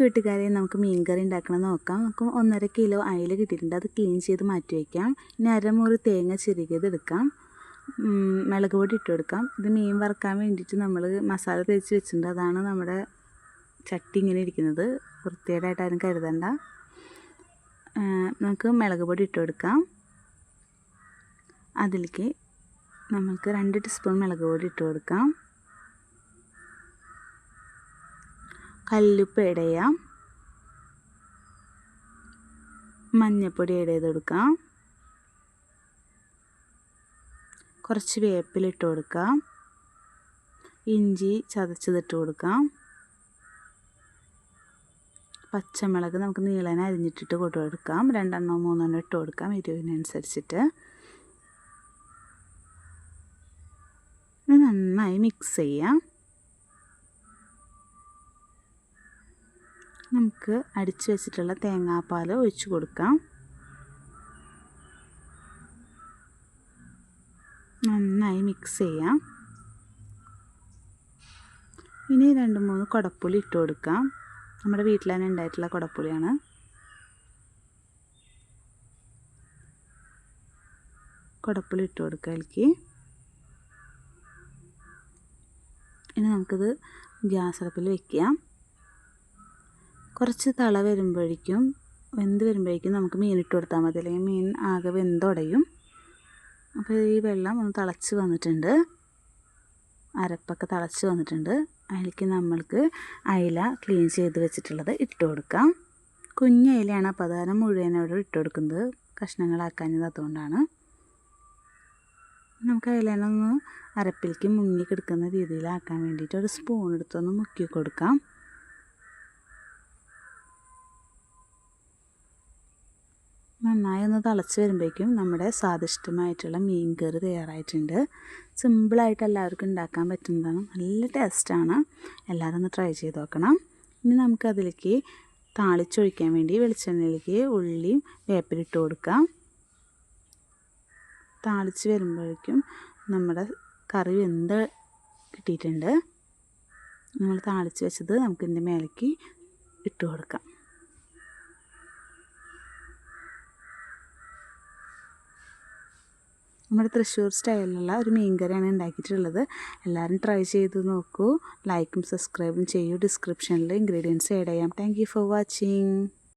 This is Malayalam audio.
കൂട്ടുകാരെ, നമുക്ക് മീൻ കറി ഉണ്ടാക്കണം നോക്കാം. നമുക്ക് 1.5 കിലോ അയില കിട്ടിയിട്ടുണ്ട്. അത് ക്ലീൻ ചെയ്ത് മാറ്റി വയ്ക്കാം. ഇനി അരമുറി തേങ്ങ ചിരകിയത് എടുക്കാം. മുളക് പൊടി ഇട്ട് കൊടുക്കാം. ഇത് മീൻ വറുക്കാൻ വേണ്ടിയിട്ട് നമ്മൾ മസാല തേച്ച് വെച്ചിട്ടുണ്ട്. അതാണ് നമ്മുടെ ചട്ടി ഇങ്ങനെ ഇരിക്കുന്നത്. വൃത്തികേടായിട്ട് ആരും കരുതണ്ട. നമുക്ക് മുളക് പൊടി ഇട്ട് കൊടുക്കാം. അതിലേക്ക് നമുക്ക് 2 ടീസ്പൂൺ മുളക് പൊടി ഇട്ട് കൊടുക്കാം. കല്ലുപ്പ് ആഡ് ചെയ്യാം. മഞ്ഞൾപ്പൊടി ആഡ് ചെയ്ത് കൊടുക്കാം. കുറച്ച് വേപ്പില ഇട്ട് കൊടുക്കാം. ഇഞ്ചി ചതച്ചതിട്ട് കൊടുക്കാം. പച്ചമുളക് നമുക്ക് നീളനെ അരിഞ്ഞിട്ടിട്ട് കൊടുക്കാം. 2 3 ഇട്ട് കൊടുക്കാം, എരിവിനനുസരിച്ചിട്ട്. നന്നായി മിക്സ് ചെയ്യാം. നമുക്ക് അടിച്ചു വെച്ചിട്ടുള്ള തേങ്ങാപ്പാൽ ഒഴിച്ച് കൊടുക്കാം. നന്നായി മിക്സ് ചെയ്യാം. ഇനി 2 3 കുടപ്പുളി ഇട്ട് കൊടുക്കാം. നമ്മുടെ വീട്ടിൽ തന്നെ ഉണ്ടായിട്ടുള്ള കുടപ്പുളിയാണ്. കുടപ്പുളി ഇട്ട് കൊടുക്കുക അതിലേക്ക്. ഇനി നമുക്കിത് ഗ്യാസ് അടുപ്പിൽ വയ്ക്കാം. കുറച്ച് തള വരുമ്പോഴേക്കും നമുക്ക് മീൻ ഇട്ട് കൊടുത്താൽ മതി, അല്ലെങ്കിൽ മീൻ ആകെ വെന്തുടയും. അപ്പോൾ ഈ വെള്ളം ഒന്ന് തിളച്ച് വന്നിട്ടുണ്ട്, അരപ്പൊക്കെ തിളച്ച് വന്നിട്ടുണ്ട്. അതിലേക്ക് നമ്മൾക്ക് അയില ക്ലീൻ ചെയ്ത് വെച്ചിട്ടുള്ളത് ഇട്ട് കൊടുക്കാം. കുഞ്ഞ് അയിലയാണ്, അപ്പോൾ അതാണ് മുഴുവനോട് ഇട്ട് കൊടുക്കുന്നത്, കഷ്ണങ്ങളാക്കാഞ്ഞത് അതുകൊണ്ടാണ്. നമുക്ക് അയിലൊന്ന് അരപ്പിലേക്ക് മുങ്ങി കിടക്കുന്ന രീതിയിലാക്കാൻ വേണ്ടിയിട്ട് ഒരു സ്പൂൺ എടുത്തൊന്ന് മുക്കി കൊടുക്കാം. നന്നായി ഒന്ന് തിളച്ച് വരുമ്പോഴേക്കും നമ്മുടെ സ്വാദിഷ്ടമായിട്ടുള്ള മീൻ കറി തയ്യാറായിട്ടുണ്ട്. സിമ്പിളായിട്ട് എല്ലാവർക്കും ഉണ്ടാക്കാൻ പറ്റുന്നതാണ്, നല്ല ടേസ്റ്റാണ്. എല്ലാവരും ഒന്ന് ട്രൈ ചെയ്ത് നോക്കണം. ഇനി നമുക്കതിലേക്ക് താളിച്ചൊഴിക്കാൻ വേണ്ടി വെളിച്ചെണ്ണയിലേക്ക് ഉള്ളിയും വേപ്പിലിട്ട് കൊടുക്കാം. താളിച്ച് വരുമ്പോഴേക്കും നമ്മുടെ കറി വെന്ത് കിട്ടിയിട്ടുണ്ട്. നമ്മൾ താളിച്ച് വെച്ചത് നമുക്കിതിൻ്റെ മേലേക്ക് ഇട്ട് കൊടുക്കാം. നമ്മുടെ തൃശ്ശൂർ സ്റ്റൈലിലുള്ള ഒരു മീൻ കറിയാണ് ഉണ്ടാക്കിയിട്ടുള്ളത്. എല്ലാവരും ട്രൈ ചെയ്ത് നോക്കൂ. ലൈക്കും സബ്സ്ക്രൈബും ചെയ്യൂ. ഡിസ്ക്രിപ്ഷനിൽ ഇൻഗ്രീഡിയൻസ് ആഡ് ചെയ്യാം. Thank you for watching.